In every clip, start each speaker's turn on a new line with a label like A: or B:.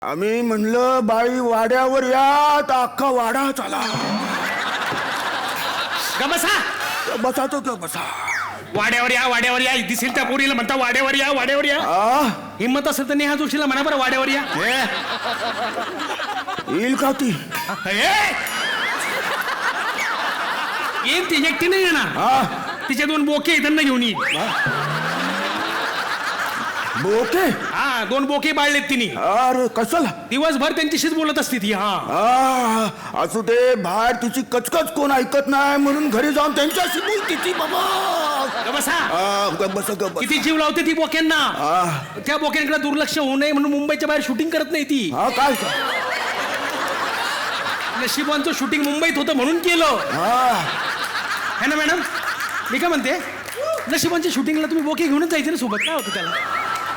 A: आम्ही म्हणलं बाई वाड्यावर या तर अख्खा वाडा चला.
B: बसा
A: बसा तो का बसा.
B: वाड्यावर या दिसेल त्या पोरीला म्हणता वाड्यावर या हिम्मत असेल तर नेहा जोशीला म्हणा बरं वाड्यावर या.
A: येईल का ती?
B: येईल ती एकटी नाही येणार. तिच्या 2 बोके त्यांना घेऊन येईल.
A: बोके?
B: हा 2 बोके बाळलेत तिने.
A: अरे कशाला?
B: दिवसभर त्यांच्याशीच बोलत असते ती. हा
A: असू दे. बाहेर तिची कचकच कोण ऐकत नाही म्हणून घरी जाऊन त्यांच्याशी बोलते ती. बाबा
B: बसा.
A: बस
B: किती जीव लावते ती बोक्यांना. त्या बोक्यांकडे दुर्लक्ष होऊ नये म्हणून मुंबईच्या बाहेर शूटिंग करत नाही ती.
A: काय
B: नशिबांचं शूटिंग मुंबईत होतं म्हणून केलं है ना मॅडम. मी काय म्हणते नशिबांच्या शूटिंगला तुम्ही बोके घेऊनच जायचे ना सोबत. काय होतं त्याला?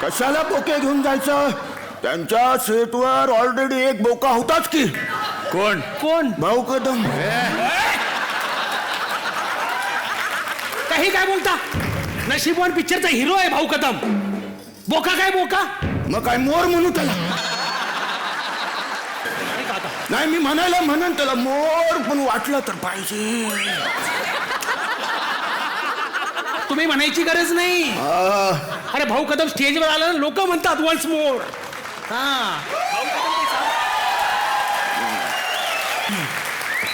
A: कशाला बोके घेऊन जायचं? त्यांच्या सेटवर ऑलरेडी एक बोका होताच की.
B: कोण कोण?
A: भाऊ कदम.
B: काही काय बोलता? नशीबवान पिक्चरचा हिरो आहे भाऊ कदम. बोका काय बोका?
A: मग काय मोर म्हणू त्याला? नाही मी म्हणायला म्हणन त्याला मोर पण वाटलं तर पाहिजे.
B: तुम्ही म्हणायची गरज नाही. अरे भाऊ कदम स्टेजवर आला लोक म्हणतात वन्स मोर.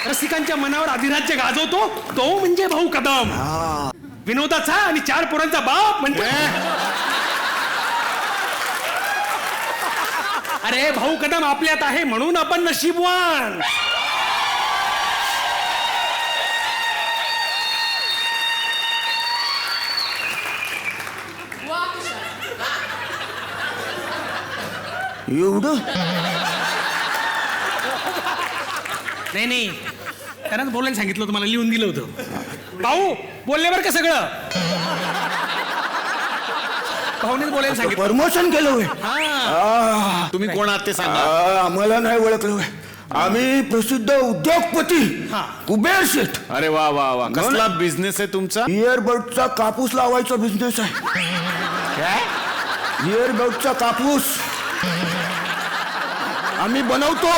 B: रसिकांच्या मनावर अधिराज्य गाजवतो तो म्हणजे भाऊ कदम. विनोदाचा आणि 4 पोरांचा बाप म्हणजे अरे भाऊ कदम आपल्यात आहे म्हणून आपण नशीबवान.
A: एवढं
B: नाही त्यांनाच बोलायला सांगितलं होतं. मला लिहून दिलं होतं. भाऊ बोलल्यावर का सगळं भाऊनेच बोलायला सांगितलं.
A: प्रमोशन केलं होय.
C: तुम्ही कोण आहात ते सांगा.
A: आम्हाला नाही ओळखलं होय. आम्ही प्रसिद्ध उद्योगपती कुबेर शेठ.
C: अरे वा वा वा. कसला बिझनेस आहे तुमचा?
A: इयरबडचा कापूस लावायचा बिझनेस आहे. इयरबडचा कापूस आम्ही बनवतो.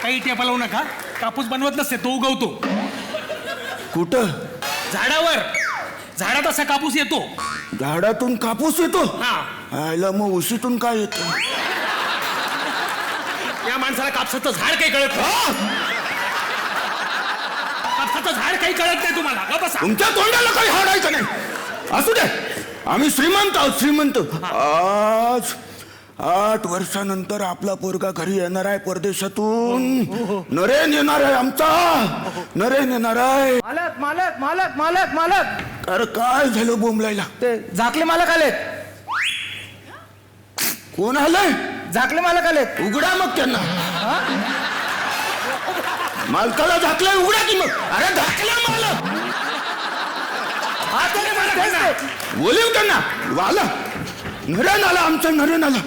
B: काही टेपा लावू नका. कापूस बनवत नसते तो उगवतो.
A: कुठं?
B: झाडावर. झाडात असा कापूस येतो.
A: झाडातून कापूस येतो? आयला मग उशीतून काय येतो?
B: या माणसाला कापसाचं झाड काही कळत नाही. कापसाचं झाड काही कळत नाही तुम्हाला. बसा.
A: तुमच्या तोंडाला काही हाडायचं नाही. असू दे. आम्ही श्रीमंत आहोत. श्रीमंत. आज 8 वर्षानंतर आपला पोरगा घरी येणार आहे परदेशातून. नरेन येणार आहे आमचा. नरेन येणार आहे.
D: मालक मालक मालक मालक मालक.
A: अरे काय झालं बोंबलायला?
D: ते झाकले मालक आलेत.
A: कोण आलंय?
D: झाकले मालक आलेत.
A: उघडा मग त्यांना. मालकाला झाकलंय उघडा की मग. अरे झाकलं मालक. बोलू त्यांना. वाला नरेन आला आमचा. नरेन आला.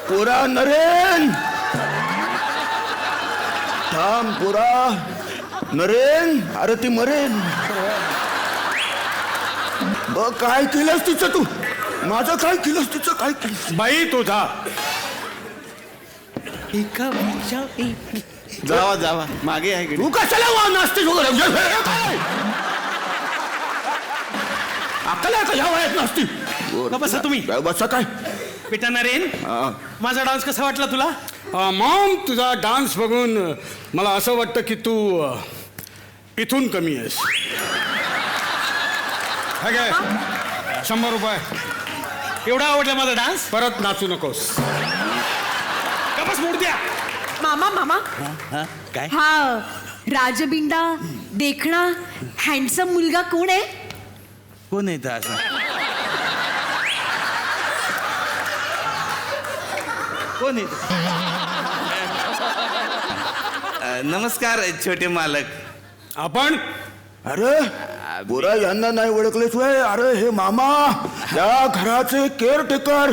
A: पुरा नरेन थांब. पुरा नरेन. अरे ती मरेन. बघ काय केलंस तिचं तू. माझं काय केलंस तिचं काय केलंस?
C: बाई तुझा
B: एका
C: जावा जावा मागे आहे
A: तू कशाला नाचतेस वगैरे अक्कल का ह्या वयात नाचती
B: बसा तुम्ही.
A: बसा काय
B: बेटा नरेन, माझा डान्स कसा वाटला तुला?
E: मॉम तुझा डान्स बघून मला असं वाटतं की तू इथून कमी आहेस. हे काय 100 रुपये
B: एवढा आवडला माझा डान्स?
E: परत नाचू नकोस.
B: कपास मोड द्या.
F: मामा मामा
B: काय?
F: हा राजबिंडा देखणा हँडसम मुलगा कोण आहे?
G: कोण येतं असं? कोण येत? नमस्कार छोटे मालक.
E: आपण
A: अरे बोरा यांना नाही ओळखलेस वय? अरे हे मामा या घराचे केअरटेकर.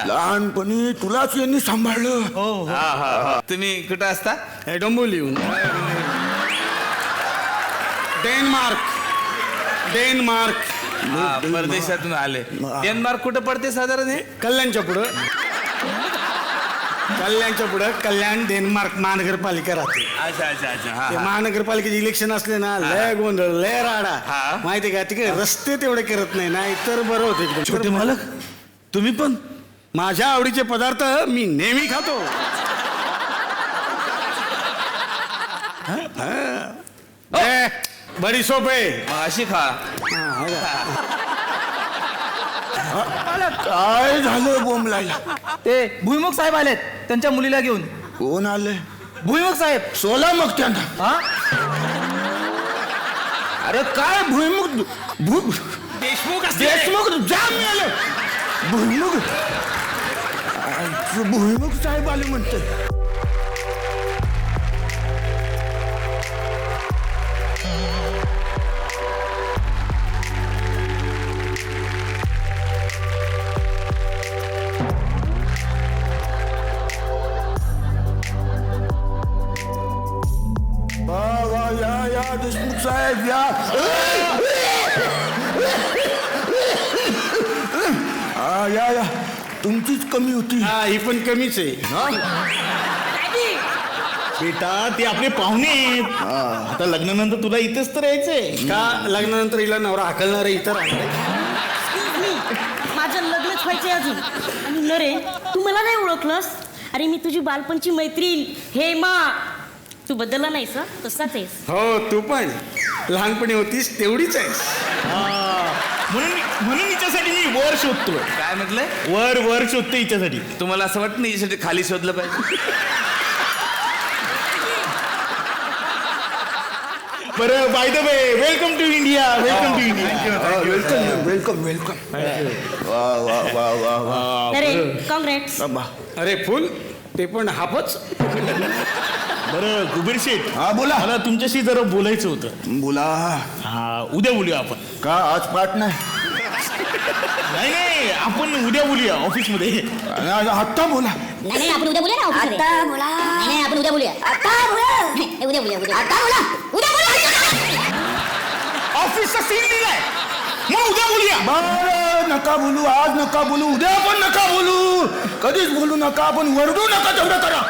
A: लहानपणी तुलाच यांनी सांभाळलं.
G: हा हा हा. तुम्ही कुठं असता?
E: हे डोंबिवलीहून. डेन्मार्क
G: हा, परदेशातून आले. डेन्मार्क कुठं पडते साधारण हे?
E: कल्याणच्या पुढं कल्याण डेन्मार्क महानगरपालिका राहते.
G: अच्छा अच्छा अच्छा. हा
E: ते
G: हा.
E: महानगरपालिकेचे इलेक्शन असले ना लय गोंधळ लय राडा.
G: हा.
E: माहिती का तिकडे रस्ते तेवढे करत नाही ना इतर बरं होते एकदम.
G: छोटे मालक तुम्ही पण?
E: माझ्या आवडीचे पदार्थ मी नेहमी खातो. बडी सोप आहे.
G: मग अशी खा.
A: काय झालं बोंबलायला?
D: ते भुईमुख साहेब आलेत त्यांच्या मुलीला घेऊन.
A: कोण आले?
D: भुईमुख साहेब.
A: सोला मग त्यांना.
D: हा
A: अरे काय भुईमुख
B: देशमुख असतील.
A: देशमुख जाम मिळालं. भुईमुख भुईमुख साहेब आले म्हणते. वा वा या देशमुख साहेब या. या तुमचीच कमी होती.
E: हा ही पण कमीच आहे.
C: बेटा ते आपले पाहुणे आहेत. आता लग्नानंतर तुला इथेच तर यायचंय.
E: का लग्नानंतर हिला नवरा हाकलणार इतर राहणार आहे?
H: माझं लग्नच व्हायचंय अजून. आणि नरे तू मला नाही ओळखलंस? अरे मी तुझी बालपणची मैत्रीण हेमा. तू बदलला नाहीस हं? तसाच आहेस.
E: हो तू पण लहानपणी होतीस तेवढीच आहेस.
C: म्हणून हिच्यासाठी मी वर शोधतोय.
G: काय म्हटलंय?
C: वर शोधतो हिच्यासाठी.
G: तुम्हाला असं वाटतं नाही याच्यासाठी खाली शोधलं पाहिजे?
C: बरं by the way welcome to India. Welcome to India.
A: Welcome welcome. वा वा वा वा वा.
H: नरे कॉंग्रेट्स.
E: अरे फुल ते पण हापच.
C: बरं कुबेर शेठ,
A: हा बोला.
C: मला तुमच्याशी जरा बोलायचं होतं.
A: बोला.
C: हा उद्या बोलूया आपण.
A: का आज पाठ नाही?
C: नाही आपण उद्या बोलूया ऑफिसमध्ये.
A: आत्ता बोला.
H: नाही आपण उद्या बोलूया ना. आता बोला. नाही आपण उद्या बोलूया. आता बोला. उद्या बोलूया. आता बोला. उद्या बोला.
C: ऑफिसचा सीन दिलाय मग उद्या बोलूया.
A: बरं नका बोलू आज नका बोलू उद्या पण नका बोलू कधीच बोलू नका पण वरडू नका तेवढं करा.